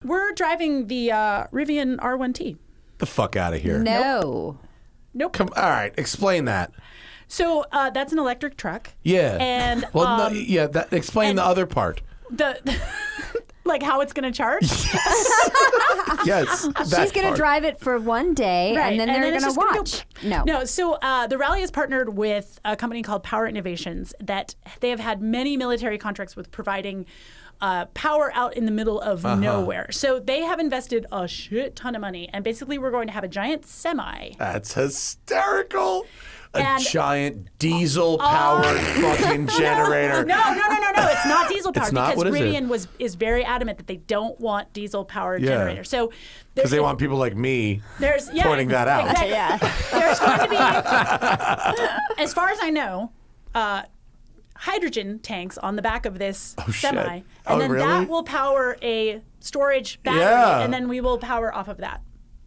We're driving the Rivian R1T. The fuck out of here. No. Nope. Come. All right. Explain that. So that's an electric truck. Yeah. And well, explain the other part. Like how it's going to charge. Yes. She's going to drive it for one day, Right. and then they're it's going to just watch. No. So the rally is partnered with a company called Power Innovations that they have had many military contracts with providing power out in the middle of nowhere. So they have invested a shit ton of money, and basically we're going to have a giant semi. That's hysterical. A giant diesel-powered fucking generator. No. It's not diesel powered not? because What is it? Rivian is very adamant that they don't want diesel powered generators. So because they want people like me pointing that out. Exactly. Yeah. There's going to be, as far as I know, hydrogen tanks on the back of this semi, shit. and then Really? that will power a storage battery, and then we will power off of that.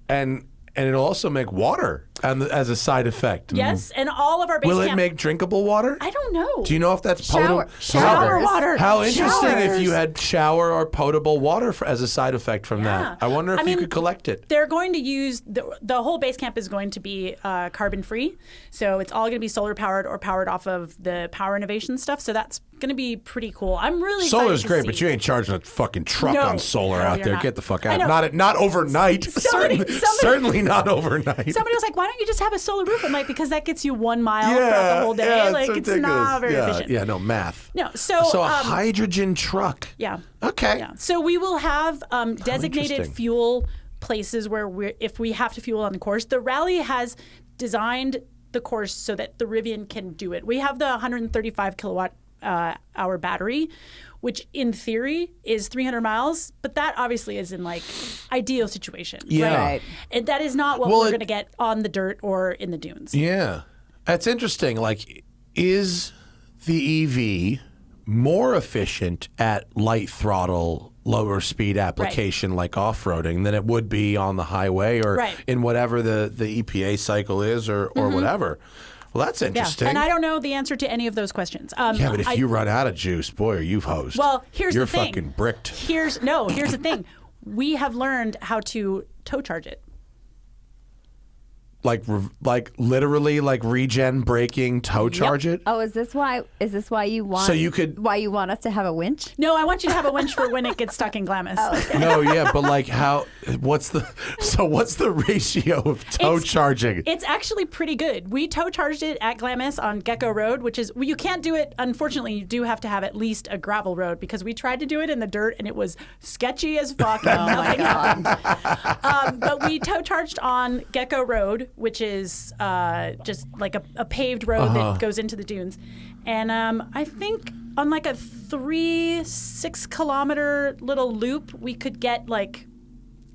And it'll also make water as a side effect. Yes, and all of our base Will it camp. make drinkable water? I don't know. Do you know if that's Shower Shower water. How interesting Showers. if you had shower or potable water as a side effect from that. I wonder if you could collect it. They're going to use the whole base camp is going to be carbon free, so it's all going to be solar powered or powered off of the Power Innovation stuff. So that's going to be pretty cool. I'm really Solar's excited to great, see. but you ain't charging a fucking truck No. on solar No, out you're there. not. Get the fuck I out. know. Not overnight. Certainly not overnight. Somebody was like, "Why don't you just have a solar roof?" I'm like, "Because that gets you 1 mile Yeah, throughout the whole day. yeah, like it's it's not very ridiculous. efficient." Yeah, no math. No, so a hydrogen truck. Yeah. Okay. Yeah. So we will have designated interesting. fuel places where if we have to fuel on the course. The rally has designed the course so that the Rivian can do it. We have the 135 kilowatt hour battery, which in theory is 300 miles, but that obviously is in like ideal situation. Yeah. Right. And that is not what we're going to get on the dirt or in the dunes. Yeah. That's interesting. Like, is the EV more efficient at light throttle, lower speed application like off-roading than it would be on the highway or in whatever the EPA cycle is or whatever? Well, that's interesting. Yeah. And I don't know the answer to any of those questions. Yeah, but if you run out of juice, boy, are you hosed. Well, here's You're the thing. fucking bricked. Here's the thing. We have learned how to tow charge it. Like literally like regen braking, tow charge it? Oh, is this why you want? So you could- why you want us to have a winch? No, I want you to have a winch for when it gets stuck in Glamis. No, yeah, but like what's the ratio of tow charging? It's actually pretty good. We tow charged it at Glamis on Gecko Road, which is, you can't do it, unfortunately, you do have to have at least a gravel road because we tried to do it in the dirt and it was sketchy as fuck. Oh my God. But we tow charged on Gecko Road, which is just like a paved road that goes into the dunes. And I think on like a 6 kilometer little loop, we could get like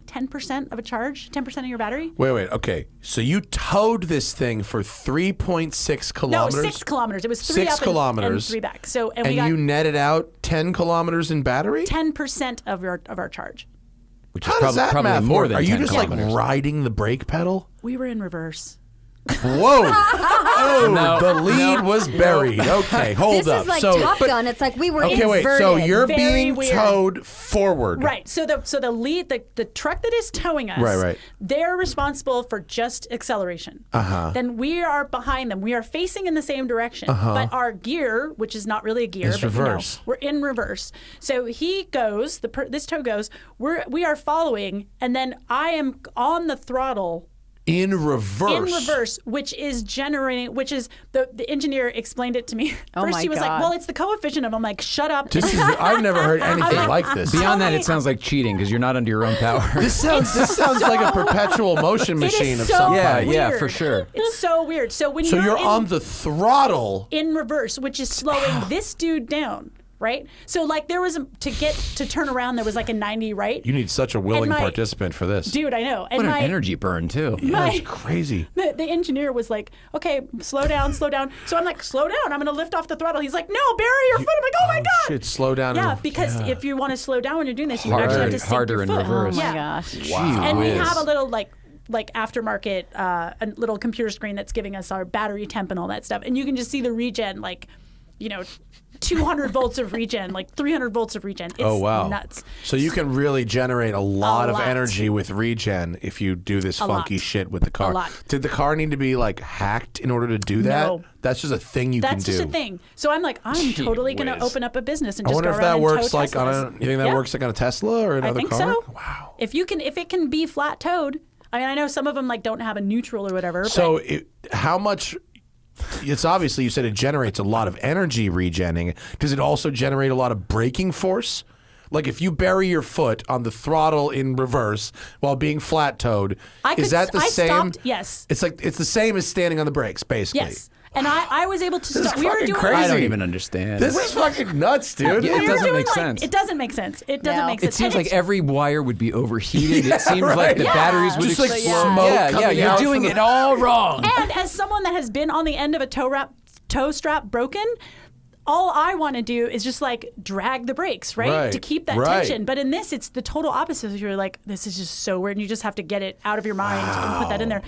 10% of a charge, 10% of your battery. Wait, okay. So you towed this thing for 3.6 kilometers? No, 6 kilometers. It was 3 6 up kilometers. and 3 back. So And we got you netted out 10 kilometers in battery? 10% of our charge. Which is How does that probably math more work? than Are you 10 just kilometers. like riding the brake pedal? We were in reverse. Whoa! Oh, No, the lead was buried. Okay, hold This up. is like so, Top Gun. It's like we were okay, wait. inverted. So you're Very being weird. towed forward, Right. So the lead, the truck that is towing us, Right. they're responsible for just acceleration. Then we are behind them. We are facing in the same direction. But our gear, which is not really a gear, Is but reverse. we're in reverse. So he goes, this tow goes, we are following, and then I am on the throttle in reverse. in reverse, which is the engineer explained it to me. Oh First my he was like, God. well, it's the coefficient of, I'm like, shut up. I've never heard anything like this. Beyond that, me- it sounds like cheating because you're not under your own power. This sounds like a perpetual motion It is machine of so some Yeah, kind. yeah, weird. for sure. It's so weird. So when So you're in, on the throttle. in reverse, which is slowing this dude down, right? So like there was to turn around, there was like a 90 right. You need such a willing my- participant for this. Dude, I know. And What an my energy burn, too. my Crazy. the engineer was like, okay, slow down. So I'm like, slow down. I'm gonna lift off the throttle. He's like, no, bury your foot. I'm like, oh my God. Shit, slow down. Yeah, because if you want to slow down when you're doing this, you actually have to sink Harder your in foot. reverse. Oh my Yeah. gosh. Wow. And we whiz. have a little like aftermarket, a little computer screen that's giving us our battery temp and all that stuff. And you can just see the regen, like, 200 volts of regen, like 300 volts of regen. It's nuts. So you can really generate a lot of lot. energy with regen if you do this funky lot. shit with the car. A lot. Did the car need to be like hacked in order to do that? No. That's just a thing you can do. That's just a thing. So I'm like, I'm totally going to whiz. open up a business and I just wonder go if around that and works tow like on a. Teslas. You think that Yeah. works like on a Tesla or another I think car? so. Wow. If it can be flat towed. I mean, I know some of them like don't have a neutral or whatever. So how much? It's obviously you said it generates a lot of energy regenning. Does it also generate a lot of braking force? Like if you bury your foot on the throttle in reverse while being flat towed, is that the same? Stopped, yes. It's like it's the same as standing on the brakes, basically. Yes. And I was able to This is stop. We were fucking doing crazy. I don't even understand. This is fucking nuts, dude. Yeah, it we were doesn't doing, make like- sense. It doesn't make sense. It doesn't No. make It sense. seems And like it's- every wire would be overheated. It seems like right. the batteries would Just like explode. smoke yeah, coming you're out doing from it all wrong. And as someone that has been on the end of a tow strap broken, all I want to do is just like drag the brakes, right? Right, To keep that right. tension. But in this, it's the total opposite. You're like, this is just so weird. And you just have to get it out of your mind and put that in there.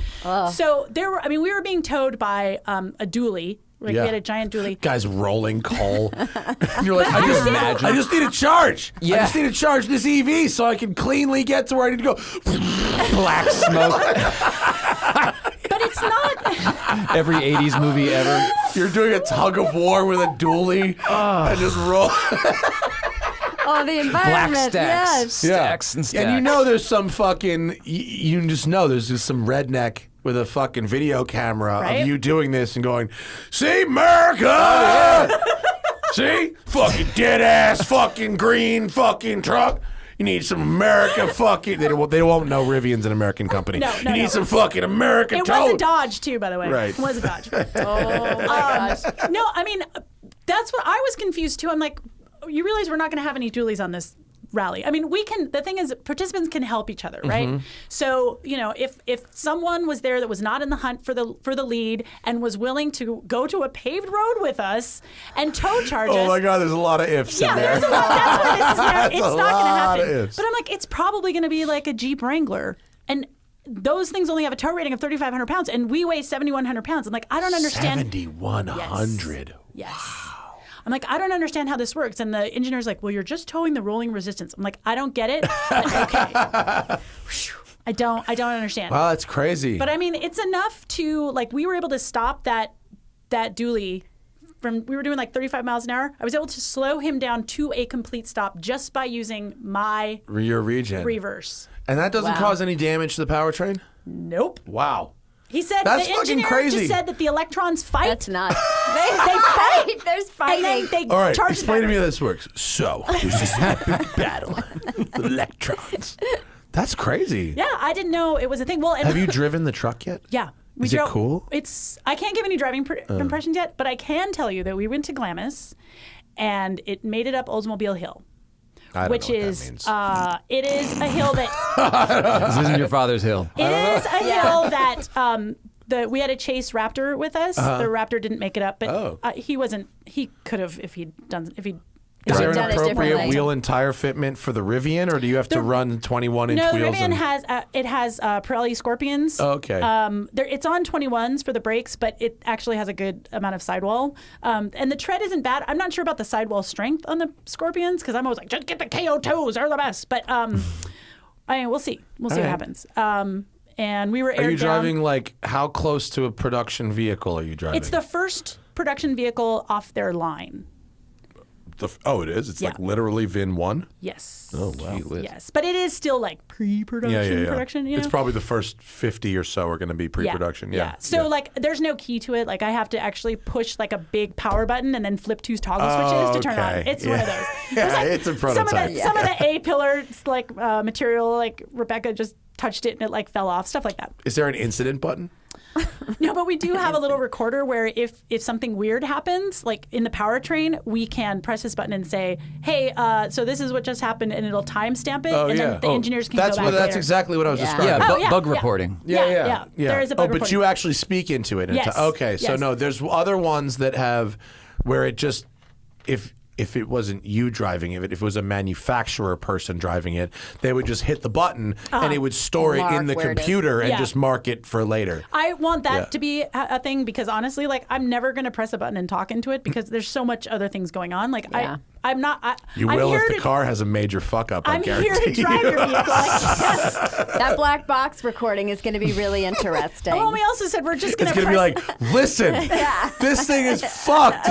So we were being towed by a dually. Like Yeah. we had a giant dually. Guy's rolling coal. And you're like, I imagine? just need to charge. I Yeah. just need to charge this EV so I can cleanly get to where I need to go. Black smoke. But it's not. Every 80s movie ever. You're doing a tug of war with a dually and just roll. Oh, the Black environment. stacks. Yes. Stacks and stacks. And you know there's some fucking, you just know there's just some redneck with a fucking video camera Right? of you doing this and going, see, America! See? Fucking dead ass fucking green fucking truck. You need some America fucking, they won't know Rivian's an American company. No, you need some fucking American It tow. was a Dodge too, by the way. Right. It was a Dodge. Oh my gosh. No, I mean, that's what I was confused too. I'm like, you realize we're not going to have any dualies on this rally. I mean, the thing is, participants can help each other, right? Mm-hmm. So, if someone was there that was not in the hunt for the lead and was willing to go to a paved road with us and tow charge us. Oh my God, there's a lot of ifs Yeah, in there. there's a lot. That's why this is That's it's a not going to lot of happen. ifs. But I'm like, it's probably going to be like a Jeep Wrangler. And those things only have a tow rating of 3,500 pounds, and we weigh 7,100 pounds. I'm like, I don't understand. 7,100. Yes. I'm like, I don't understand how this works. And the engineer's like, well, you're just towing the rolling resistance. I'm like, I don't get it. But okay. I don't understand. Wow, that's crazy. But I mean, it's enough to, like, we were able to stop that dually we were doing like 35 miles an hour. I was able to slow him down to a complete stop just by using my Your regen. reverse. And that doesn't Wow. cause any damage to the powertrain? Nope. Wow. He said That's the fucking engineer crazy. just said that the electrons fight. That's not. They fight. There's And fighting. then they All right, charge explain to me the how this works. So, there's this epic battle with electrons. That's crazy. Yeah, I didn't know it was a thing. Well, and Have you driven the truck yet? Yeah. Is it cool? I can't give any driving impressions yet, but I can tell you that we went to Glamis and it made it up Oldsmobile Hill. I don't Which know what is, that means. it is a hill that This isn't your father's hill. it is a hill that we had a Chase Raptor with us. The Raptor didn't make it up, but Oh. he wasn't. He could have if he'd done. Is there Done an it appropriate differently. wheel and tire fitment for the Rivian, or do you have to run 21-inch No, the wheels? Rivian has Pirelli Scorpions. Oh, okay. It's on 21s for the brakes, but it actually has a good amount of sidewall. And the tread isn't bad. I'm not sure about the sidewall strength on the Scorpions because I'm always like, just get the KO toes, they're the best. But I mean, we'll see. We'll see what right. happens. And we were Are you aired down. driving, like, how close to a production vehicle are you driving? It's the first production vehicle off their line. Oh, it is? It's Yeah. like literally VIN 1? Yes. Oh, wow. Gee whiz. Yes, but it is still like pre-production production. You know? It's probably the first 50 or so are going to be pre-production. Yeah. So like, there's no key to it. Like, I have to actually push like a big power button and then flip two toggle switches to turn on. okay. It's one of those. There's, Yeah, it's a Some prototype. of the A-pillar like material, like Rebecca just touched it and it like fell off. Stuff like that. Is there an incident button? No, but we do have a little recorder where if something weird happens, like in the powertrain, we can press this button and say, "Hey, so this is what just happened," and it'll timestamp it, and then the engineers can that's go back That's later. exactly what I was Yeah. describing. Yeah, Oh, yeah, bug yeah. reporting. Yeah. There is a bug but reporting. you actually speak into it. Yes. Okay, so Yes. no, there's other ones that have where it just if if it wasn't you driving it, if it was a manufacturer person driving it, they would just hit the button and it would store it in the Mark where it is. computer and Yeah. just mark it for later. I want that Yeah. to be a thing because honestly, like I'm never gonna press a button and talk into it because there's so much other things going on. Like Yeah. I'm not. You I'm will here if the to- car has a major fuck up. I I'm guarantee here to drive you. your vehicle. Yes. That black box recording is going to be really interesting. Well, we also said we're just gonna. It's gonna be press- like, listen, this thing is fucked.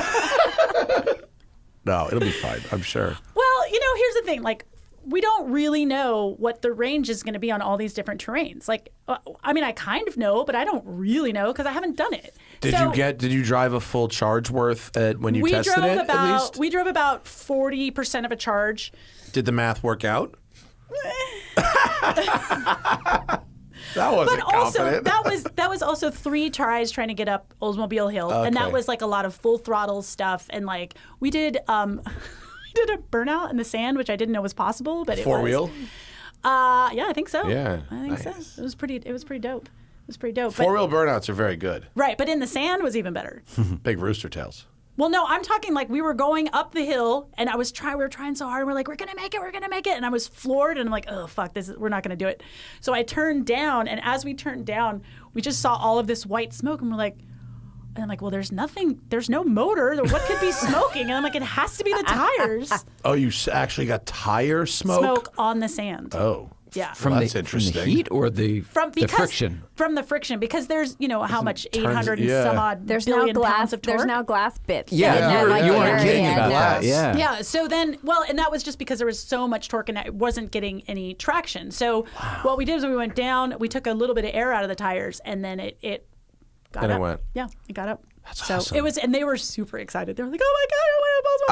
No, it'll be fine. I'm sure. Well, here's the thing. Like, we don't really know what the range is going to be on all these different terrains. Like, I mean, I kind of know, but I don't really know because I haven't done it. Did you drive a full charge worth when you we tested drove it? about At least we drove about 40% of a charge. did the math work out? That wasn't But also confident. that was also 3 tries trying to get up Oldsmobile Hill, and that Okay. was like a lot of full throttle stuff. And like we did we did a burnout in the sand, which I didn't know was possible, but it was 4-wheel? Yeah, I think so. Yeah, I think nice. so. It was pretty dope. It was pretty dope. But- 4-wheel burnouts are very good. right, but in the sand was even better. Big rooster tails. Well, no, I'm talking like we were going up the hill, and we were trying so hard. We're like, we're gonna make it, and I was floored, and I'm like, oh fuck, we're not gonna do it. So I turned down, and as we turned down, we just saw all of this white smoke, and and I'm like, well, there's no motor. What could be smoking? And I'm like, it has to be the tires. Oh, you actually got tire smoke? Smoke on the sand. Oh. Yeah. From, Well, that's the, from the interesting. heat or the friction? From the friction, because there's how much turns- 800 and yeah. some odd There's now billion glass. pounds of torque. There's now glass bits. Yeah, in that, like, you weren't area, kidding about that. no. Yeah. Yeah. So then, and that was just because there was so much torque and I wasn't getting any traction. So what we did is we went down, we took a little bit of air out of the tires, and then it got And it up. went. Yeah, it got up. That's so awesome. it was, and they were super excited. They were like, "Oh my god,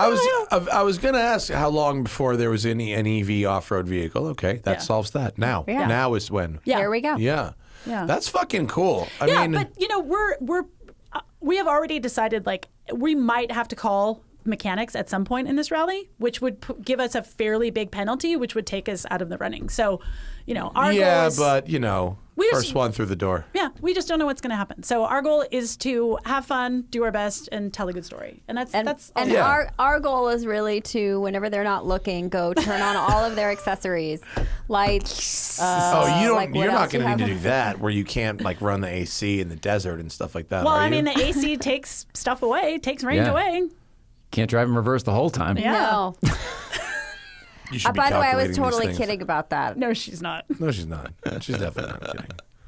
I want to I was gonna ask how long before there was an EV off-road vehicle. Okay, that Yeah. solves that. Now, Yeah. now is when. Yeah. There we go. Yeah. Yeah. That's fucking cool. I Yeah, mean, but we have already decided like we might have to call mechanics at some point in this rally, which would give us a fairly big penalty, which would take us out of the running. So, our goal is, but We just- first one through the door. yeah, we just don't know what's going to happen. So our goal is to have fun, do our best, and tell a good story. And that's And all. Yeah. our goal is really to, whenever they're not looking, go turn on all of their accessories, lights. Oh, you don't. like, what you're not else you going to need to have? do that, where you can't like run the AC in the desert and stuff like that. Well, are I you? mean, the AC takes stuff away, takes range Yeah. away. Can't drive in reverse the whole time. Yeah. No. You should be By the way, I was calculating these totally things. kidding about that. No, she's not. No, she's not. She's definitely not kidding.